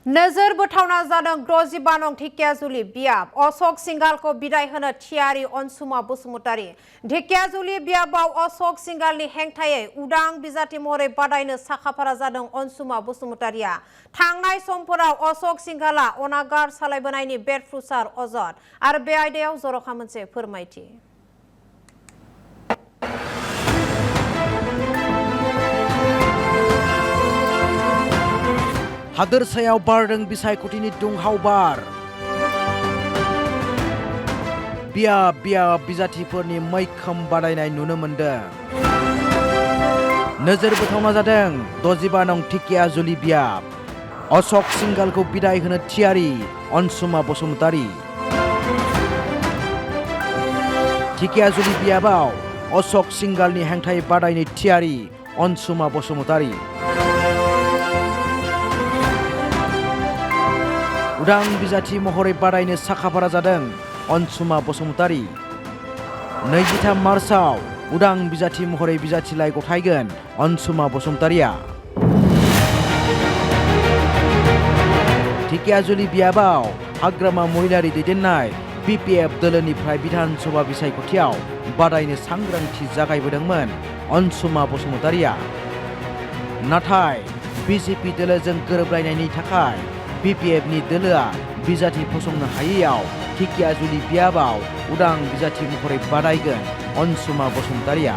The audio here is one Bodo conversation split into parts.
नोजोर बोथावना जादों 65 नं ढेकियाजुलि बियाब अशोक सिंगालखौ बिदाय होनो थियारि अनसुमा बसुमतारी ढेकियाजुलि बियाबाव अशोक सिंगालनि हेंथायै उदां बिजाथि महरै बादायनो साखाफारा जादों अनसुमा बसुमतारीया थांनाय समफोराव अशोक सिंगाला अनागार सालायबोनायनि बेरफ्रुसार अजद आरो बे आयदायाव जर'खा मोनसे फोरमायथि हादोरसायाव बारदों बिसायख'थिनि दुंहाव बार बियाब बिजाथिफोरनि मैखोम बादायनाय नुनो मोनदों। नोजोर बोथावना जादों 65 नं ढेकियाजुलि बियाब अशोक सिंगालखौ बिदाय होनो थियारि अनसुमा बसुमतारी ढेकियाजुलि बियाबाव अशोक सिंगालनि हेंथायै बादायनो थियारि अनसुमा बसुमतारी उदां बिजाथि महरै बादायनो साखाफारा जादों अनसुमा बसुमतारी 23 मार्चआव उदां बिजाथि महरै बिजाथिलाइ गथायगोन अनसुमा बसुमतारीया ढेकियाजुलि बियाबाव हाग्रामा महिलारि दैदेननाय BPF दोलोनिफ्राय बिधान सभा बिसायख'थियाव बादायनो सांग्रांथि जागायबोदोंमोन अनसुमा बसुमतारीया नाथाय BJP दोलोजों गोरोबलायनायनि थाखाय BPFनि दोलोआ बिजाथि फसंनो हायैयाव ढेकियाजुलि बियाबाव उदां बिजाथि महरै बादायगोन अनसुमा बसुमतारीया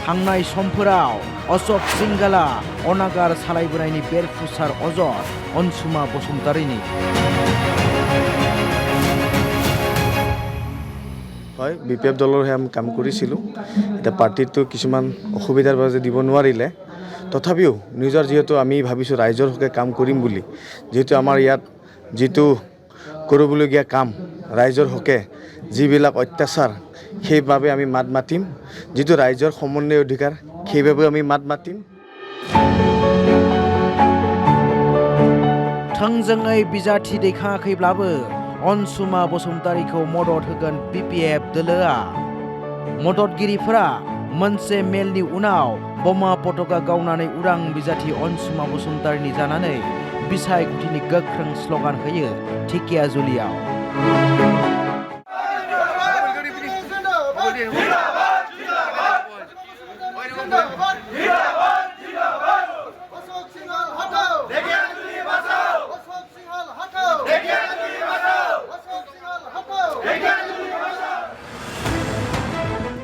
थांनाय समफोराव अशोक सिंगाला अनागार सालायबोनायनि बेरफ्रुसार अजद अनसुमा बसुमतारीनि হয় BPF দলৰ হে আমি কাম কৰিছিলো এটা পাৰ্টিটো কিছুমান অসুবিধাৰ বাবে দিব নোৱাৰিলে তথাপিও নিজৰ যেহেতু আমি ভাবিছো ৰাইজৰ হকে কাম কৰিম বুলি যেহেতু আমাৰ ইয়াত যেটো কৰিবলগীয়া কাম ৰাইজৰ হকে যিবিলাক অত্যাচাৰ সেইভাবে আমি মাত মাতিম যেটো ৰাইজৰ সমন্বয় অধিকাৰ সেইভাবে আমি মাত মাতিম थोंजोङै बिजाथि दैखाङाखैब्लाबो अनसुमा बसुमतारीखौ मदद होगोन BPF दोलोआ मददगिरिफोरा मोनसे मेलनि उनाव बमा पताका गावनानै उदां बिजाथि अनसुमा बसुमतारीनि जानानै बिसायख'थिनि गोख्रों स्लगान होयो ढेकियाजुलियाव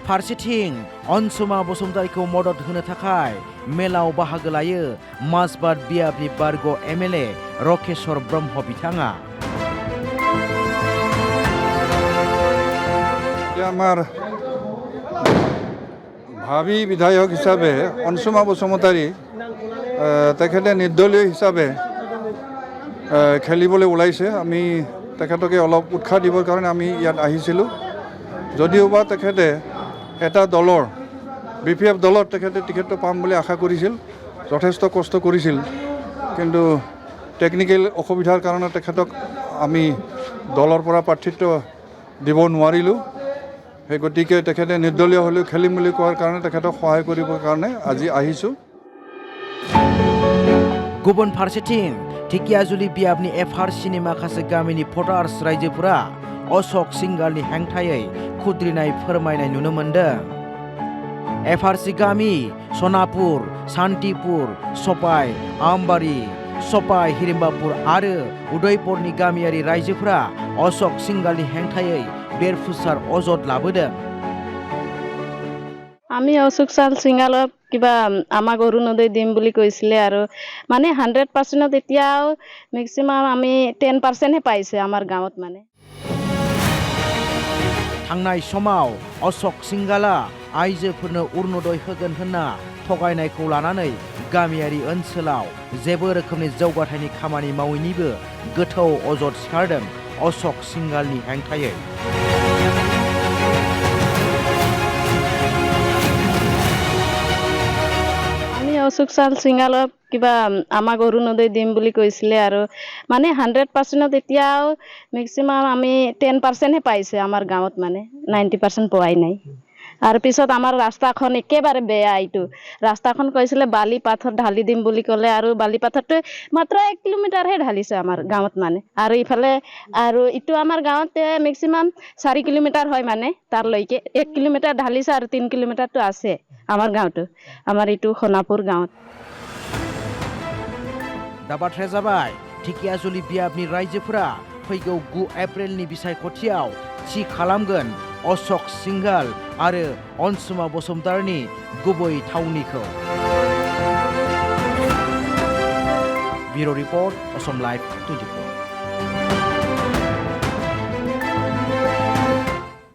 फारसेथिं अनसुमा बसुमतारीखौ मदद होनो थाखाय मेलाव बाहागो लायो माजबाद बियाबनि बारग' MLA रकेश्वर ब्रह्म बिथाङा আমার ভাবি বিধায়ক হিসাবে অনসুমা বসুমতাৰী তেখেতে নিৰ্দলীয় হিসাবে খেলিবলৈ ওলাইছে আমি তেখেতকে অলপ উৎসাহ দিবৰ কাৰণে আমি ইয়াত আহিছিলোঁ যদিওবা তেখেতে এটা দলৰ BPF দলৰ তেখেতে টিকেটটো পাম বুলি আশা কৰিছিল যথেষ্ট কষ্ট কৰিছিল কিন্তু টেকনিক্যাল অসুবিধাৰ কাৰণে তেখেতক আমি দলৰ পৰা প্ৰাৰ্থিত্ব দিব নোৱাৰিলোঁ সেই গতিকে তেখেতে নিৰ্দলীয় হ'লেও খেলিম বুলি কোৱাৰ কাৰণে তেখেতক সহায় কৰিবৰ কাৰণে আজি আহিছোঁ गुबुन फारसेथिं ढेकियाजुलि बियाबनि FRCनि माखासे गामिनि भटार्स रायजोफोरा अशोक सिंगालनि हेंथायै खुद्रिनाय फोरमायनाय नुनो मोनदों FRC गामि सनापुर शान्तिपुर सपाय आमबारि सपाय हिरिम्बापुर आरो उदयपुरनि गामियारि रायजोफोरा अशोक सिंगालनि हेंथायै बेरफ्रुसार अजद लाबोदों আমি অশোক সিংগালক কিবা আমাক অৰুণোদয় দিম বুলি কৈছিলে আৰু মানে 100% এতিয়াও ম্যাক্সিমাম আমি 10% হে পাইছে আমাৰ গাঁৱত মানে थांनाय समाव अशोक सिंगाला आइजोफोरनो अरुणोदय होगोन होनना थगायनायखौ लानानै गामियारि ओनसोलाव जेबो रोखोमनि जौगाथायनि खामानि मावैनिबो गोथौ अजद सिखारदों अशोक सिंगालनि हेंथायै অশোক সিংগালক কিবা আমাক অৰুণোদয় দিম বুলি কৈছিলে আৰু মানে 100% এতিয়াও ম্যাক্সিমাম আমি 10% হে পাইছে আমাৰ গাঁৱত মানে 90% পোৱাই নাই আৰু পিছত আমাৰ ৰাস্তাখন একেবাৰে বেয়া এইটো ৰাস্তাখন কৈছিলে বালি পাথৰ ঢালি দিম বুলি ক'লে আৰু বালি পাথৰটো মাত্ৰ 1 কিলোমিটাৰহে ঢালিছে আমাৰ গাঁৱত মানে আৰু ইফালে আৰু ইটো আমাৰ গাঁৱতে মেক্সিমাম 4 কিলোমিটাৰ হয় মানে তাৰলৈকে 1 কিলোমিটাৰ ঢালিছে আৰু 3 কিলোমিটাৰটো আছে আমাৰ গাঁৱটো আমাৰ ইটো খনাপুৰ গাঁৱত दा बाथ्राया जाबाय ढेकियाजुलि बियाबनि रायजोफोरा फैगौ 9 एप्रिलनि बिसायख'थियाव थि खालामगोन अशोक सिंघाल आरो अनसुमा बसुमतारीनि गुबै थावनिखौ ब्युरो रिपर्ट असम लाइभ 24